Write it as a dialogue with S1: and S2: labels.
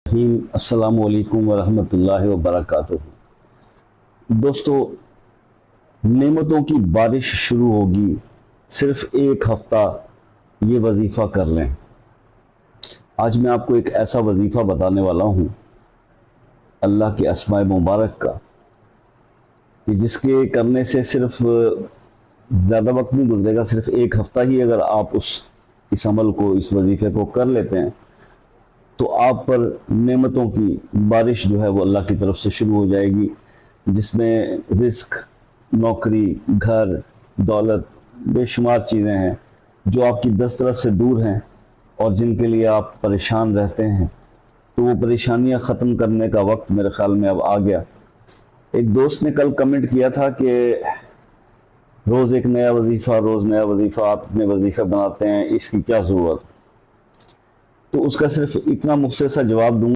S1: अस्सलामु अलैकुम वरहमतुल्लाहि वबरकातुहू। दोस्तों, नेमतों की बारिश शुरू होगी, सिर्फ एक हफ्ता ये वजीफ़ा कर लें। आज मैं आपको एक ऐसा वजीफ़ा बताने वाला हूँ अल्लाह के अस्माए मुबारक का, कि जिसके करने से सिर्फ ज़्यादा वक्त नहीं गुजरेगा, सिर्फ एक हफ्ता ही अगर आप इस अमल को, इस वजीफ़े को कर लेते हैं तो आप पर नेमतों की बारिश जो है वो अल्लाह की तरफ से शुरू हो जाएगी, जिसमें रिस्क, नौकरी, घर, दौलत, बेशुमार चीज़ें हैं जो आपकी दस्तरस से दूर हैं और जिनके लिए आप परेशान रहते हैं। तो वो परेशानियां ख़त्म करने का वक्त मेरे ख्याल में अब आ गया। एक दोस्त ने कल कमेंट किया था कि रोज़ एक नया वजीफ़ा, रोज़ नया वजीफ़ा, आप अपने वजीफ़े बनाते हैं, इसकी क्या ज़रूरत। तो उसका सिर्फ इतना मुख्तसर सा जवाब दूंगा